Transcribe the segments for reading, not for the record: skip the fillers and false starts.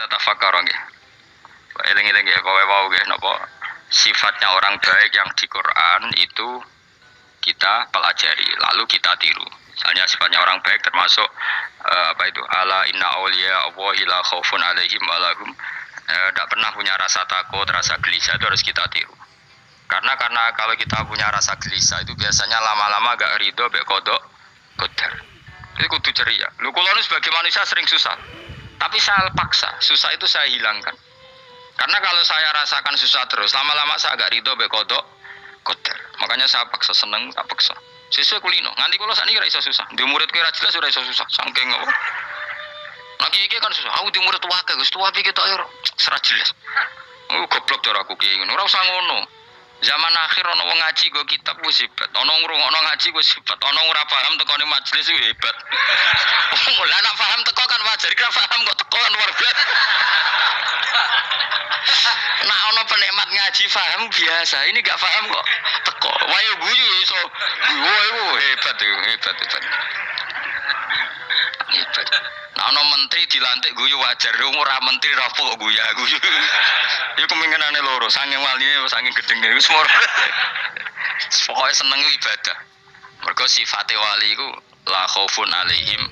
Tafakkur nggih. Eling-eling nggih kowe wau nggih napa sifatnya orang baik yang di Quran itu kita pelajari lalu kita tiru. Misalnya sifatnya orang baik termasuk apa itu ala inna auliya Allahi la khaufun alaihim wa lahum tidak pernah punya rasa takut, rasa gelisah, itu harus kita tiru. Karena kalau kita punya rasa gelisah itu biasanya lama-lama gak ridho mek kodok qadar. Itu kudu ceria. Lu kula nu sebagai manusia sering susah. Tapi saya paksa, susah itu saya hilangkan. Karena kalau saya rasakan susah terus, lama-lama saya agak ridho mek kodok qadar. Makanya saya paksa, seneng tak paksa. Sesuai kulino, nganti kula sakniki ora iso susah. Di murid kira jelas ora iso susah, saking apa. Lagi iki kan susah, aku di murid wae Gus, tuwa iki tok ora jelas. Goblok cara aku ki ngono, ora usah ngono. Zaman akhir ana wong ngaji go kitab wis hebat, ana ngrungokno ngaji wis hebat, ana ora paham tekone majelis wis hebat. Lah nek paham teko kan wajar, kira paham kok teko kan luar biasa. Nah ana penikmat ngaji paham biasa, ini gak paham kok teko. Wae guyu iso. Guyu hebat. Nah ana menteri dilantik guyu wajar, ora menteri rapo kok guyu. Iku kemungkinane loro, saking waline saking gedenge wis moro. Pokoke seneng ibadah. Mergo sifate wali iku la khaufun alaihim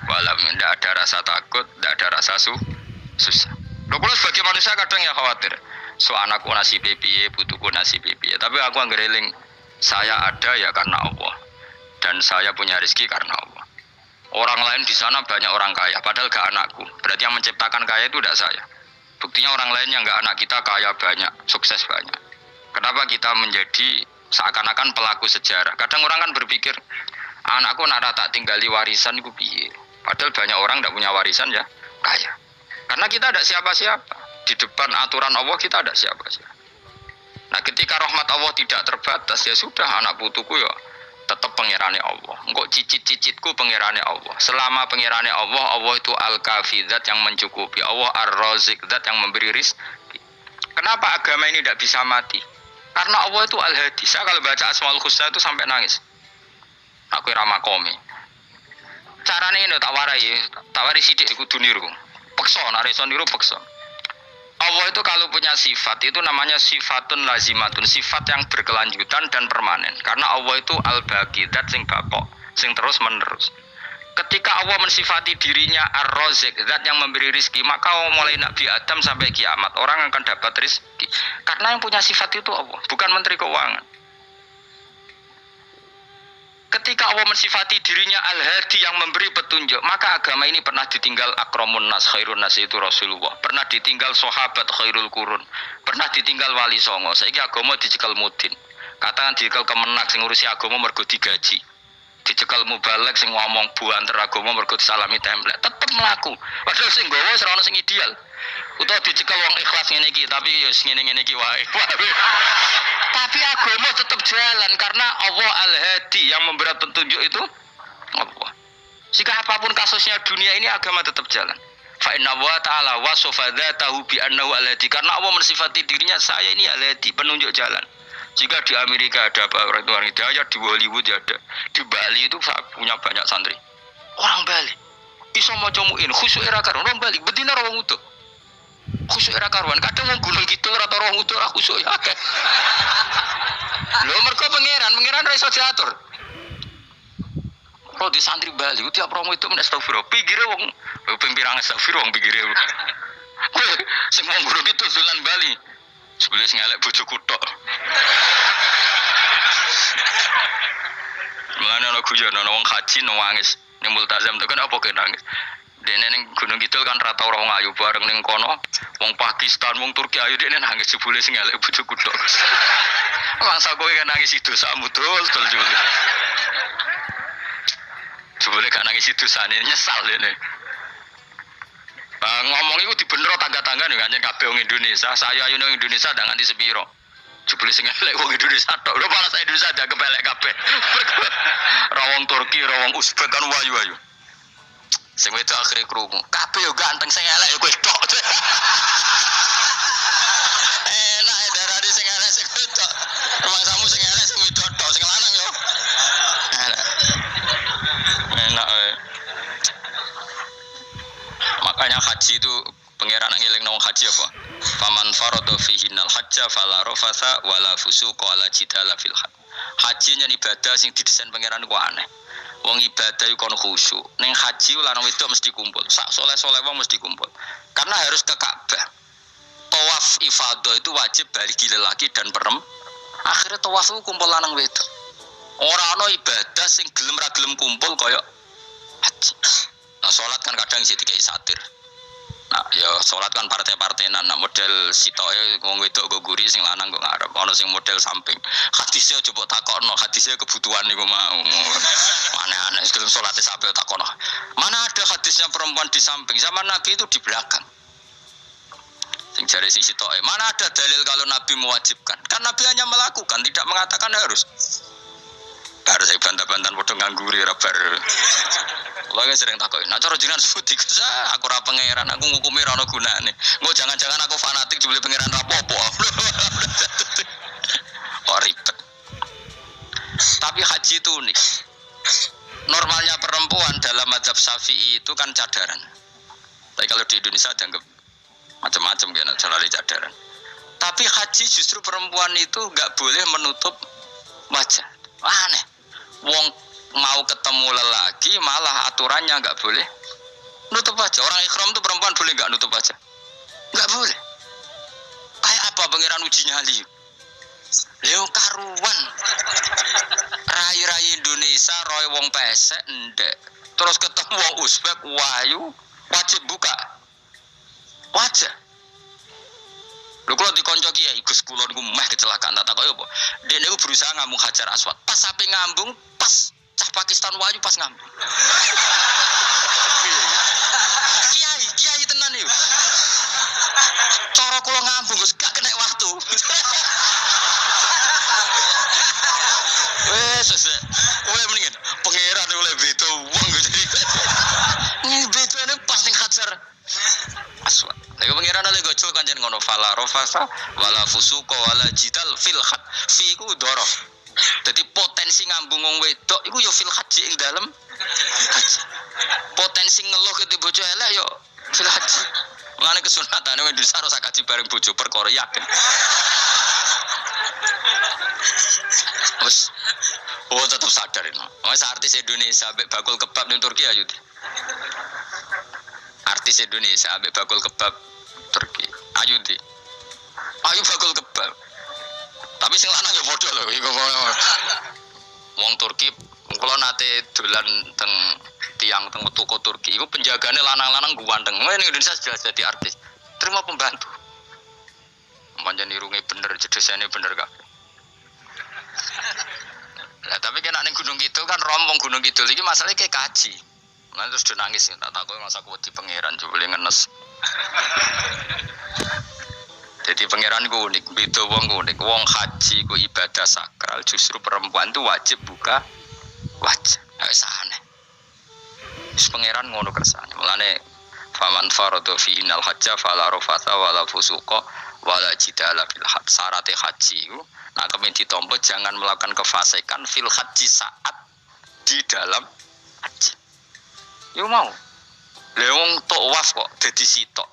walam ndak ada rasa takut, ndak ada rasa susah. Lho kula sebagai manusia kadang ya khawatir. So anakku nasibe piye, putuku nasibe piye. Tapi aku anggereling saya ada ya karena Allah. Dan saya punya rezeki karena Allah. Orang lain di sana banyak orang kaya, padahal gak anakku. Berarti yang menciptakan kaya itu tidak saya. Buktinya orang lain yang gak anak kita kaya banyak, sukses banyak. Kenapa kita menjadi seakan-akan pelaku sejarah? Kadang orang kan berpikir, anakku nak tak tinggali warisan itu piye. Padahal banyak orang tidak punya warisan ya kaya. Karena kita ada siapa-siapa. Di depan aturan Allah kita ada siapa-siapa. Nah ketika rahmat Allah tidak terbatas, ya sudah anak putuku ya tetap pengirane Allah. Engkau cicit-cicitku pengirane Allah. Selama pengirane Allah, Allah itu al-kafi, zat yang mencukupi. Allah ar-razik, zat yang memberi rizki. Kenapa agama ini tidak bisa mati? Karena Allah itu al-hadi. Saya kalau baca Asmaul Husna itu sampai nangis. Aku ramakomi. Caranya ini tak warai sidik kudu niru. Pekso, nareson niru pekso. Allah itu kalau punya sifat itu namanya sifatun lazimatun, sifat yang berkelanjutan dan permanen. Karena Allah itu al-baqi, zat sing bakok, sing terus menerus. Ketika Allah mensifati dirinya ar-razik, zat yang memberi rizki, maka mulai Nabi Adam sampai kiamat orang akan dapat rizki. Karena yang punya sifat itu Allah, bukan menteri keuangan. Ketika Allah mensifati dirinya al-hadi yang memberi petunjuk, maka agama ini pernah ditinggal akramun nas, khairun nas itu Rasulullah. Pernah ditinggal sahabat khairul qurun. Pernah ditinggal wali songo. Saiki agama dicekel mudin. Katakan dicekel kemenak sing ngurusi agama mergo digaji. Dicekel mubalek sing ngomong buanter agama mergo disalami template. Tetep mlaku. Padahal sing nggawa ora ono sing ideal. Utawa dicekel wong ikhlas ngene iki, tapi ya ngene-ngene iki wae. Tapi agama tetap jalan karena Allah al-hadi yang memberi petunjuk itu Allah. Jika apapun kasusnya dunia ini agama tetap jalan. Fa inna wa ta'ala wasafa dzatahu bi annahu al-hadi, karena Allah mensifati dirinya saya ini al-hadi, penunjuk jalan. Jika di Amerika ada orang hidayah, di Hollywood ada, di Bali itu punya banyak santri. Orang Bali iso maca muin khusyuk era karuan, orang Bali betina ora wong utuh. Khusyuk era karuan, kadang wong gunung kidul ora ora wong utuh ora khusyuk ya akeh. Lho mergo pangeran ra iso diatur. Kok di santri Bali tiap promo itu men astagfirullah. Pikire wong ping pirang astagfirullah wong pikire. Sing wong gunung itu dolan Bali. Sebelum ngelek bojoku tok. Mulane ana guyon ana wong haji nangis, ning multazam tekan apa ke nangis. Dene ning Gunung Kidul kan rata ora wong ayu bareng ning kono, wong Pakistan, wong Turki ayu dene nangis jebule sing ngelek bojoku tok. Mangsa kowe kan nangis dosamu dul juga. Jebule gak nangis dosane nyesal dene. Ngomong iku dibenero tangga-tangga nek anjen kabeh wong Indonesia, saya ayu nang Indonesia ndak nganti sepiro. Jebule sing elek wong Indonesia tok. Lho malah sak Indonesia ndak kepelek kabeh. Ra wong Turki, ra wong Uzbek kan wayu-wayu. Sing wedok akhire krungu. Kabeh yo ganteng sing elek yo kowe tok. Enak e darani sing elek sing wedok. Rumangsamu sing elek sing wedok tok, sing lanang yo. Enak. Makanya haji itu pangeran haji apa? Faman farada fihinnal hajja fala rafatha wala fusuqa wala jidala fil hajj. Haji nyen ibadah sing didesain pangeran ku aneh. Wong ibadah iku kono khusyuk. Ning haji lanang wedok mesti kumpul. Sak soleh-soleh wong mesti kumpul. Karena harus ke Ka'bah. Tawaf ifadah itu wajib bagi lelaki dan perempuan. Akhirnya tawaf itu kumpul lanang wedok. Ora ana ibadah sing gelem ra gelem kumpul kaya haji. Nah, salat kan kadang isih dikai satir. Nah, ya salat kan partai-partainan. Nah, model sitoke wong wedok go guri sing lanang go ngarep. Ana sing model samping. Hadisnya coba takokno, hadisnya kebutuhan niku mau. Aneh-aneh sebelum salat sampai takokno. Mana ada hadisnya perempuan di samping? Zaman Nabi itu di belakang. Sing jare sing sitoke, mana ada dalil kalau Nabi mewajibkan? Kan Nabi hanya melakukan, tidak mengatakan harus. Harus saya bantah-bantahan padha ngangguri ra bar. Kula sering takoki, "Nah cara jenengan sebuti aku ora pangeran, aku ngukumi ora ono gunane." Engko jangan-jangan aku fanatik dibeli pangeran ra apa-apa. Oh ribet. Tapi haji itu unik. Normalnya perempuan dalam mazhab Syafi'i itu kan cadaran. Tapi kalau di Indonesia dianggap macam-macam kan celana cadaran. Tapi haji justru perempuan itu enggak boleh menutup wajah. Aneh. Wong mau ketemu lelaki malah aturannya enggak boleh nutup wajah. Orang ikhram itu perempuan boleh enggak nutup wajah? Enggak boleh. Kayak apa pangeran uji nyali? Leo karuan. Rai-rai Indonesia roy wong pesek ndek. Terus ketemu wong Uzbek wahyu wajib buka wajah. Lho kula dikonco kiai Gus kula niku meh kecelakaan tak kok apa. Dene niku berusaha ngambung Hajar Aswad. Pas sampe ngambung pas cah Pakistan wahyu pas ngambung. Kiai tenan iki. Cara kula ngambung Gus gak kena waktu. Wes, oleh mendingan pangeran oleh beto wong jadi. Ini betone pas ning Hajar Aswad. Lha pangeran oleh gojol kanjen ngono fala rafasa wala fusuqa wala jidal fil hajj. Fi ku dhorof. Dadi potensi ngambung wong wedok iku ya fil haji ing dalem haji. Potensi ngeluh ke bojo elek ya fil haji. Mulane kesunatane wong Indonesia ora sak kaji bareng bojo perkara yakin. Oh tetap sadar ini. Mas artis Indonesia ambek bakul kebab ning Turki ayo. Artis Indonesia ambek bakul kebab Turki. Ayo di. Ayo bakul kebab. Tapi sing lanang ya padha lho iku. Wong Turki kula nate dolan teng tiang teng toko Turki iku penjagane lanang-lanang ganteng. Ning Indonesia jelas jadi artis. Terima pembantu. Pancen irunge bener, jedesane bener kabeh. Lah tapi kena ning Gunung Kidul kan rombong Gunung Kidul iki masalahnya kayak kaji. Lah terus do nangis tak takoki masa aku wedi pangeran jebule ngenes. Jadi pangeran ku unik, beda wong unik. Wong haji ku ibadah sakral, justru perempuan itu wajib buka wajah. Wis aneh. Wis pangeran ngono kersane. Mulane faman farada fi innal hajja fala rafatha wala fusuqa wala jidala fil hajj. Syarat haji ku nah kemen ditampa jangan melakukan kefasikan fil haji saat di dalam haji. Yo mau. Lha wong tawaf kok dadi sitok.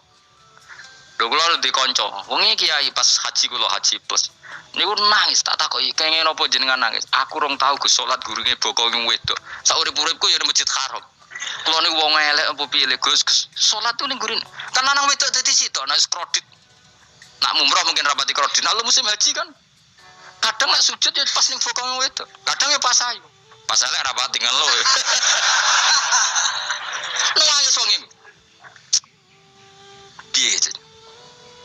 Lho kula di kanca, wong iki kiai pas haji kula haji plus. Niku nangis tak takoki kenging napa jenengan nangis. Aku rong tau Gus salat gurunge boko wong wedok. Sak urip-uripku ya Masjid Haram. Kula niku wong elek apa piye Gus salat tuh ning gurine. Kan lanang wedok dadi sitok nek kredit. Nak mumrah mungkin rapati kredit. Nah musim haji kan kadang nek sujud ya pas ning boko wong wedok. Kadang ya pas ayu. Pas elek rapati ngelo. Nangis wong iki. Piye jenenge?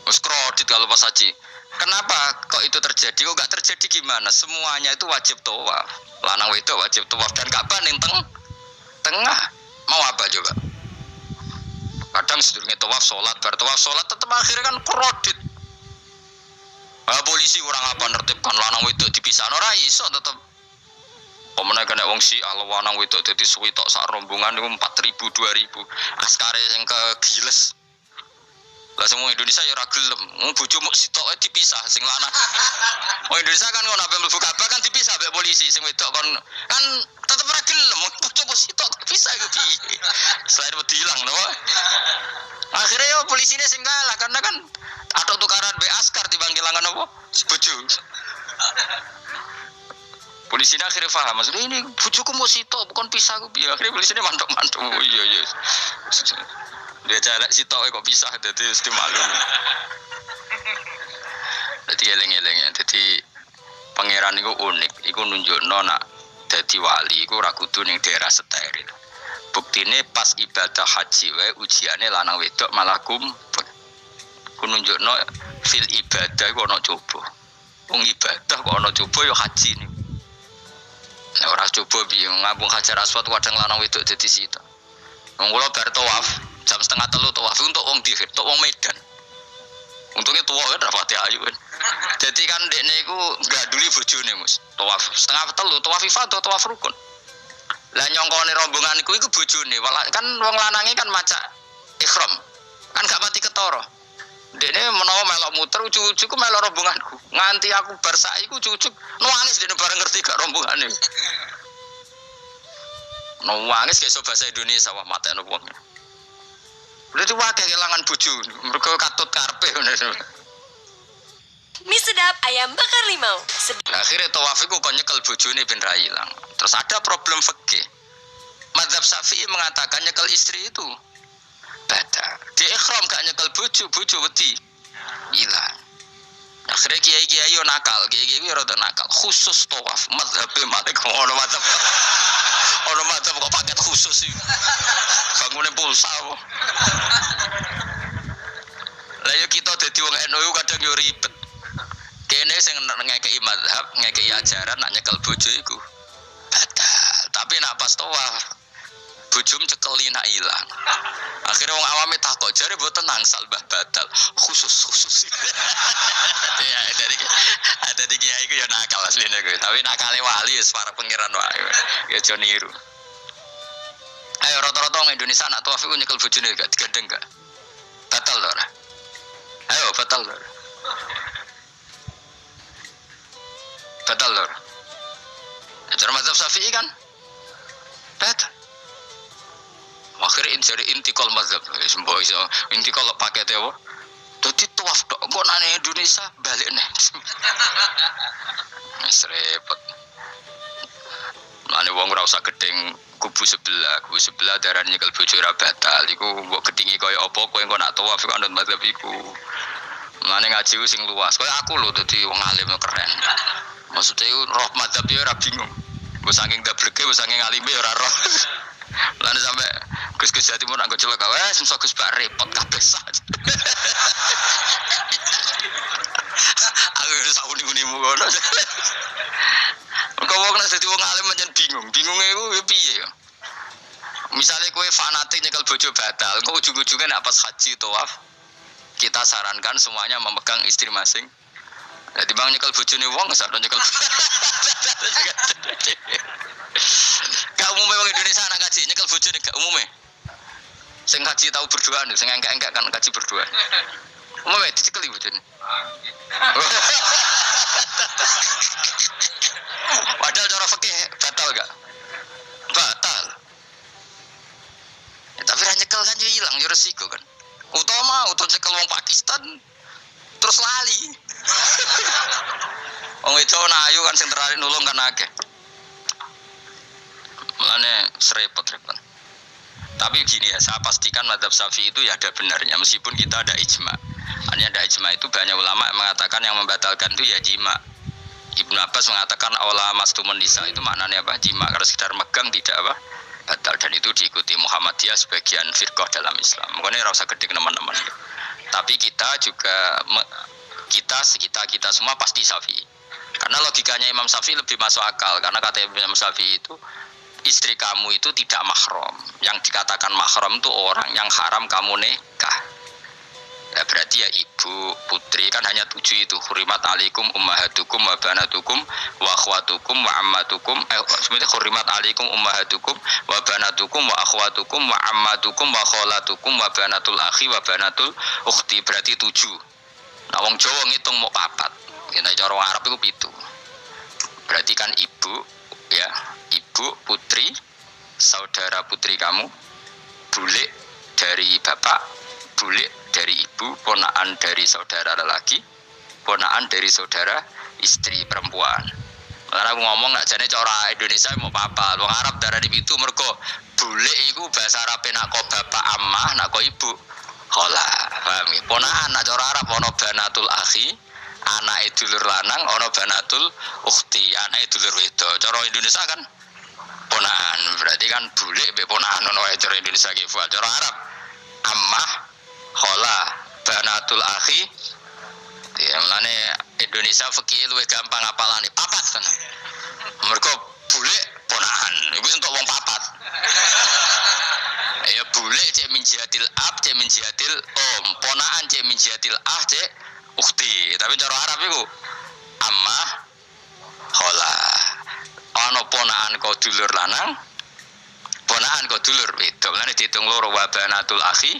Wes kredit kalau pas haji. Kenapa kok itu terjadi? Kok gak terjadi gimana? Semuanya itu wajib tawaf. Lanang wedok wajib tawaf dan Ka'bah ning tengah. Mau apa coba? Kadang sedurunge tawaf salat, bar tawaf salat tetep akhirnya kan kredit. Polisi kurang apa nertibkan lanang wedok dipisah ora iso tetep. Omene kena wong si ala lanang wedok dadi suwi tok sak rombongan niku 4.000 2.000. Askare sing kegiles. Lah semua Indonesia ya ora gelem. Bojomu sitoke dipisah sing lanang. Wong Indonesia kan ngono ape mlebu Ka'bah kan dipisah mbek polisi sing wedok kan tetep ora gelem. Bojomu sitok dipisah iku piye. Selain wedi ilang lho. Akhirnya yo polisine sing kalah karena kan be askar timbang kelangan apa? Bojo. Polisi akhirnya paham, maksudnya ini bojoku mau sitok bukan pisah aku piye. Akhirnya polisi mantuk-mantuk. Oh iya. Dia jalak sitok kok pisah dadi mesti maklum. Dadi eling-eling ya. Dadi pangeran iku unik, iku nunjukno nak dadi wali iku ora kudu ning daerah steril. Buktine pas ibadah haji wae ujiane lanang wedok malah kumpul. Ku nunjukno fil ibadah iku ana coba. Wong ibadah kok ana coba ya haji niku. Nek ora coba piye ngambung Hajar Aswad kadang lanang wedok dadi sita. Wong kula bar tawaf jam 2:30 tawaf untuk wong dihir, untuk wong Medan. Untungnya tua kan rapati ayu kan. Jadi kan dekne iku gaduli bojone Mus. Tawaf 2:30 tawaf ifadah tawaf rukun. Lah nyongkone rombongan iku bojone. Kan wong lanange kan maca ihram. Kan gak mati ketara. Dekne menawa melok muter ujug-ujug ku melok rombonganku. Nganti aku bar sak iku ujug nangis dekne bareng ngerti gak rombongane. Nangis ke bahasa Indonesia wah matekno wong. Berarti wae kelangan bojo, mergo katut karepe ngono. Mie sedap ayam bakar limau. Akhirnya tawaf iku kon nyekel bojone ben ra ilang. Terus ada problem fikih. Mazhab Syafi'i mengatakan nyekel istri itu batal. Di ihram gak nyekel bojo wedi ilang. Akhirnya kiai-kiai yo nakal, kiai-kiai yo rada nakal. Khusus tawaf mazhab Malik ono mazhab. Ono mazhab kok paket khusus iki. Bangune pulsa kok. Lah yo kita dadi wong NU kadang yo ribet. Kene sing ngekeki mazhab, ngekeki ajaran nak nyekel bojo iku batal. Tapi nak pas tawaf bojom cekeli nak ilang. Akhirnya wong awame takok, jare mboten nangsal mbah batal. Khusus. Ya ada di kiai iku ya nakal asline kuwi. Tapi nakale wali wis para pangeran wae. Ya aja niru. Ayo rata-rata wong Indonesia nak tawaf iku nyekel bojone gak digandeng gak? Batal lho ora? Ayo batal lho. Batal lho. Ajar mazhab Syafi'i kan? Batal. Akhirnya jadi intikal mazhab. Semboh iso intikal pakete apa? Dadi tawaf tok kok nang Indonesia balik nih. Wis repot. Mane wong ora usah gedeng kubu sebelah darane nyekel bojo ora batal. Iku mbok gedingi kaya apa kowe engko nak tawaf iku anut mazhab iku. Mane ngaji ku sing luas. Kaya aku lho dadi wong alim keren. Maksudnya itu roh mazhab ya ora bingung. Mbok saking dableke, mbok saking alime ora roh. Lan sampe Gus Jati mun anggo celaka wae semso Gus bak repot kabeh sak. Aku wis uni-unimu ngono. Kok wong nek dadi wong alim pancen bingung. Bingunge iku piye ya? Misale kowe fanatik nyekel bojo batal, kok ujug-ujuge nek pas haji tawaf kita sarankan semuanya memegang istri masing. Jadi bang nyekel bojone wong sadon nyekel. Gak umumnya wong Indonesia anak kaji nyekel bojone gak umumnya. Sing kaji tahu berdua nih, sing enggak kan kaji berdua. Umumnya dicekeli bojone. Padahal cara fikih batal gak? Batal. Ya, tapi ra nyekel kan yo ilang yo resiko kan. Utama nyekel wong Pakistan terus lali. Wong itu ayu kan sing terakhir nulung kan akeh. Mulane repot-repot. Tapi gini ya, saya pastikan mazhab Syafi'i itu ya ada benarnya meskipun kita ada ijma. Hanya ada ijma itu banyak ulama yang mengatakan yang membatalkan itu ya jima. Ibnu Abbas mengatakan awla mastumun nisa itu maknanya apa? Jima karena sekedar megang tidak apa? Batal dan itu diikuti Muhammadiyah sebagian firqah dalam Islam. Makanya ora usah gedhe teman-teman. Tapi kita juga kita semua pasti Syafi'i. Karena logikanya Imam Syafi'i lebih masuk akal karena kata Imam Syafi'i itu istri kamu itu tidak mahram. Yang dikatakan mahram itu orang yang haram kamu nikah. Ya berarti ya ibu, putri kan hanya 7 itu. Hurimat alaikum ummahatukum wa banatukum wa akhwatukum wa ammatukum. Sebenarnya hurimat alaikum ummahatukum wa banatukum wa akhwatukum wa ammatukum wa kholatukum wa banatul akhi wa banatul ukhti. Berarti 7. Nah wong Jawa ngitung mau 4. Nek cara Arab itu 7. Berarti kan ibu ya, ibu, putri, saudara putri kamu, bulik dari bapak, bulik dari ibu, ponakan dari saudara lelaki, ponakan dari saudara istri perempuan. Karena aku ngomong nak jane cara Indonesia mau apa? Wong Arab darah di itu mergo bule iku bahasa Arab nak kok bapak amah, nak kok ibu khola. Paham ya? Ponakan nak cara Arab ono banatul akhi, anake dulur lanang, ono banatul ukhti, anake dulur wedok. Cara Indonesia kan ponakan, berarti kan bule mbek ponakan ono wae cara Indonesia ki. Cara Arab ammah, khola, banatul akhi. Ya mulane Indonesia fikih luwih gampang apalane papat kan. Mergo bule ponakan, iku entuk wong papat. Ya bule cek min jihatil ab, cek min jihatil om, ponakan cek min jihatil ah, cek ukhti. Tapi cara Arab iku ammah, khola. Ana ponakan kok dulur lanang, ponakan kok dulur wedok. Mulane diitung loro wa banatul akhi.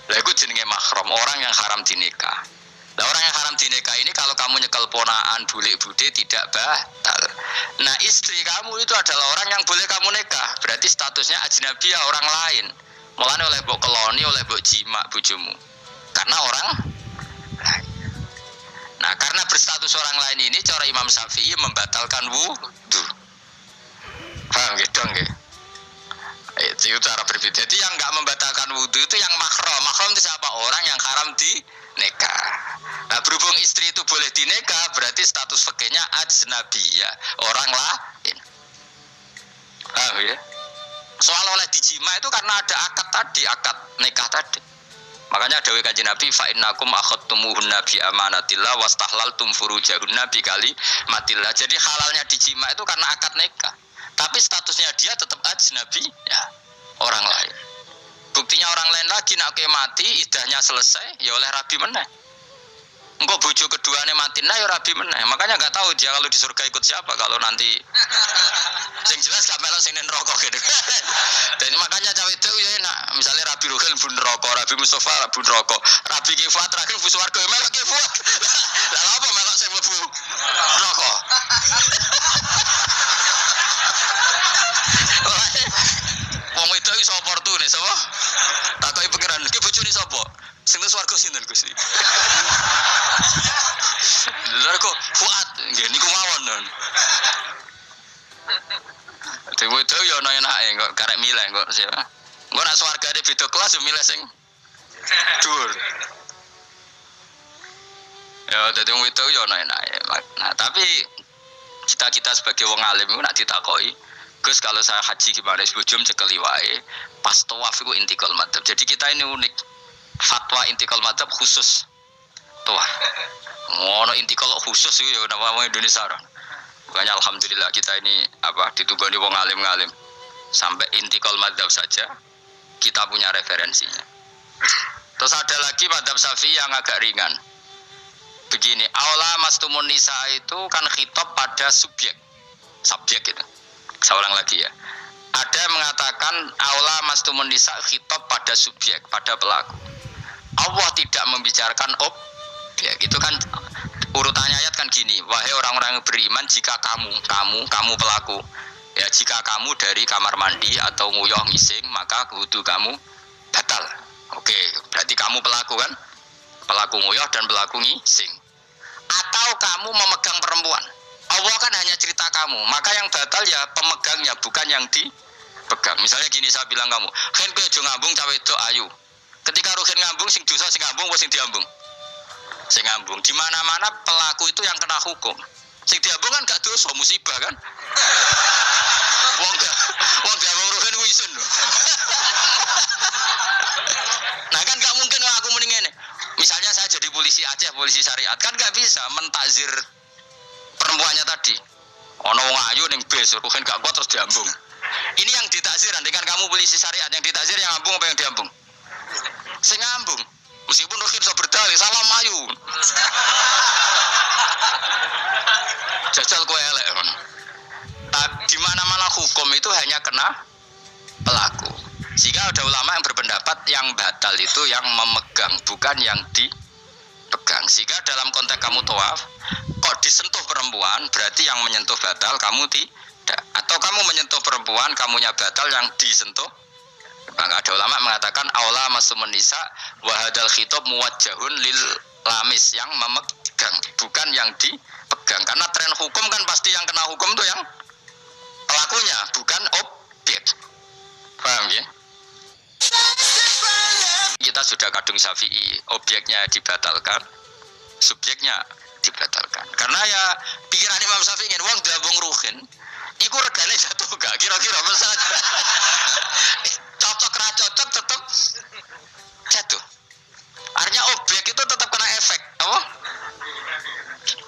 Lah iku jenenge mahram, orang yang haram dinikah. Nah orang yang haram dinikah ini kalau kamu nyekel ponakan bulik bude tidak batal. Nah istri kamu itu adalah orang yang boleh kamu nikah. Berarti statusnya ajnabiyah orang lain. Mulane oleh mbok keloni, oleh mbok jima bojomu. Karena orang lain. Nah karena berstatus orang lain ini cara Imam Syafi'i membatalkan wudu. Paham gitu nggih? Itu cara berbeda. Jadi yang enggak membatalkan wudu itu yang mahram. Mahram itu siapa? Orang yang haram dinikah. Nah berhubung istri itu boleh dinikah, berarti status fikihnya ajnabiyah, orang lain. Paham ya? Soal oleh dijima itu karena ada akad tadi, akad nikah tadi. Makanya dawuh Kanjeng Nabi fa innakum akhadtumuhunna bi amanatillah wastahlaltum furujahunna bi kalimatillah. Jadi halalnya dijima itu karena akad nikah. Tapi statusnya dia tetap ajnabi ya, orang lain. Buktinya orang lain lagi nak mati idahnya selesai ya oleh rabi meneh. Engkau bojo keduanya mati nah ya rabi meneh. Makanya enggak tahu dia kalau di surga ikut siapa kalau nanti. Yang jelas gak melok sing neraka gitu. Dan makanya cawe itu ya enak. Misalnya Rabi Ruhil bun neraka, Rabi Mustafa bun neraka, Rabi Kifat terakhir bun swarga melok Kifat. Lah apa melok sing mlebu neraka? Wong itu iso oportune sapa? Takoki pengiran, ki bojone sapa? Sing nang swarga sinten Gusti? Lha kok Fuad nggih niku mawon. Dewe itu ya ana enake kok karek milih kok siapa. Engko nek swargane beda kelas yo milih sing dhuwur. Ya dadi wong itu ya ana enake. Nah, tapi kita sebagai wong alim iku nek ditakoki, Gus kalau saya haji gimana sebujum cekeli wae pas tawaf iku intikal madhab. Jadi kita ini unik. Fatwa intikal madhab khusus tawaf. Ngono intikal khusus iku ya nama Indonesia. Makanya alhamdulillah kita ini ditugani wong alim-alim. Sampai intikal madhab saja kita punya referensinya. Terus ada lagi madhab Syafi'i yang agak ringan. Begini, aula mastumun nisa itu kan khitab pada subjek gitu. Saya ulang lagi ya. Ada yang mengatakan aula mastumun nisa khitab pada subjek, pada pelaku. Allah tidak membicarakan objek. Itu kan urutannya ayat kan gini. Wahai orang-orang yang beriman, jika kamu pelaku. Ya jika kamu dari kamar mandi atau nguyuh ngising, maka wudu kamu batal. Oke, berarti kamu pelaku kan? Pelaku nguyuh dan pelaku ngising. Atau kamu memegang perempuan. Allah kan hanya cerita kamu, maka yang batal ya pemegangnya, bukan yang dipegang. Misalnya gini, saya bilang kamu, "Ken kowe aja ngambung cawe wedok ayu." Ketika ruhin ngambung, sing dosa sing ngambung apa sing diambung? Sing ngambung. Di mana-mana pelaku itu yang kena hukum. Sing diambung kan gak dosa, musibah kan? Wong diambung ruhin ku isin lho. Nah kan gak mungkin aku mending ngene. Misalnya saya jadi polisi Aceh, polisi syariat, kan gak bisa mentakzir perempuannya tadi. Ono wong ayu ning bis, ruhin gak kuat terus diambung. Ini yang ditakzir, dengan kamu polisi syariat yang ditakzir yang ngambung apa yang diambung? Sing ngambung. Meskipun ruhin bisa berdalih, salam ayu. Jajal kowe elek. Di mana-mana hukum itu hanya kena pelaku. Jika ada ulama yang berpendapat yang batal itu yang memegang, bukan yang dipegang. Sehingga dalam konteks kamu tawaf, kok disentuh perempuan, berarti yang menyentuh batal, kamu tidak. Atau kamu menyentuh perempuan, kamunya batal, yang disentuh Maka ada ulama mengatakan aula masumun nisa wa hadzal khitab muwajjahun lil lamis yang memegang, bukan yang dipegang. Karena tren hukum kan pasti yang kena hukum tuh yang pelakunya, bukan objek. Paham ya? Kita sudah kadung Syafi'i, objeknya dibatalkan, subjeknya dibatalkan. Karena ya pikiran Imam Syafi'i ingin wong dabung ruhin, iku regane jatuh gak kira-kira mesat. Cocok ra cocok tetap jatuh. Artinya objek itu tetap kena efek, apa?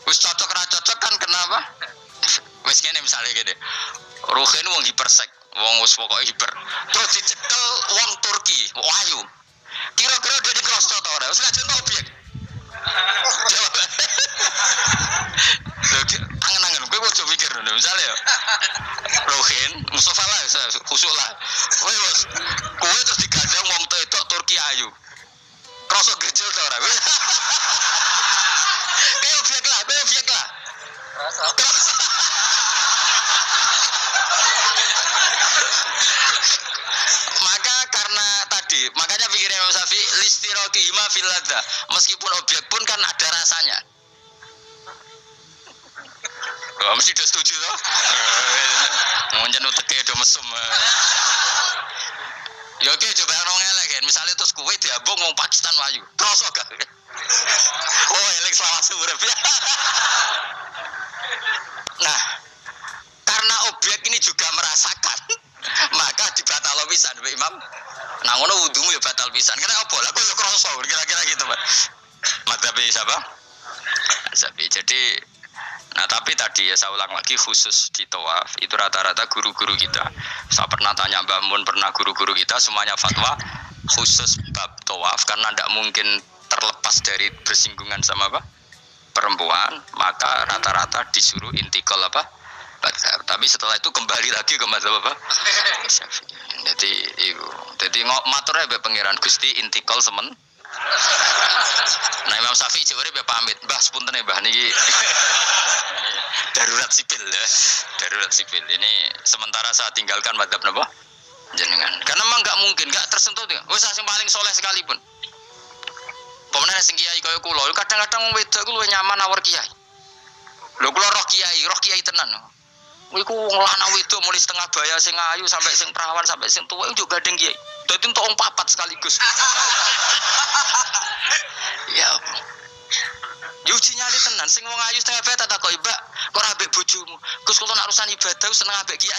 Wis cocok ra cocok kan kenapa? Wis ngene misalnya gini. Ruhin wong hipersek, wong wis pokoke hiper. Terus dicekel wong Turki, wahyu. Kira-kira dia dikrosot ta ora? Wis gak jeneng objek. Angen-angen, gue mau coba pikir dulu, misalnya ya Rohin, Mustafa lah, khusus lah gue terus digadang wong itu Turki ayu krosok gejel tau orang kayak objek lah maka karena tadi, makanya pikirnya Imam Syafi'i listiroki hima filada, meskipun objek pun kan ada rasanya. Oh, mesti udah setuju toh? Mungkin uteknya udah mesum. Ya oke, coba orang elek kan. Misalnya terus kue diabung mau Pakistan wayu. Terus gak? Oh, elek selawat surep ya. Nah, karena objek ini juga merasakan, maka dibatal pisan Imam. Nah, ngono wudumu ya batal pisan. Karena apa? Lah kok ya kroso kira-kira gitu, Pak. Madzhab siapa? Syafi'i. Jadi nah tapi tadi ya saya ulang lagi khusus di tawaf itu rata-rata guru-guru kita. Saya pernah tanya Mbak Mun, pernah guru-guru kita semuanya fatwa khusus bab tawaf karena tidak mungkin terlepas dari bersinggungan sama apa perempuan, maka rata-rata disuruh intikal apa mazhab. Tapi setelah itu kembali lagi ke mazhab apa Syafi'i. Jadi matur ya pangeran Gusti intikal semen. Nah Imam Syafi'i jawabnya pamit, Mbah sepunten ya Mbah niki. Darurat sipil ini sementara saya tinggalkan mazhab napa jenengan karena memang nggak mungkin nggak tersentuh tuh wis sing paling soleh sekalipun pemenang sing kiai kaya kula kadang-kadang wong wedok ku luwih nyaman awar kiai lho kula roh kiai tenan iku wong lanang wedok mulai setengah baya sing ayu sampai sing perawan sampai sing tuwa iku juga gandeng kiai dadi entuk wong papat sekaligus ya Yuji nyali tenan, sing wong ayu setengah baya tak kok Mbak, kok ambek bojomu. Gus kula nak urusan ibadah seneng ambek kiai.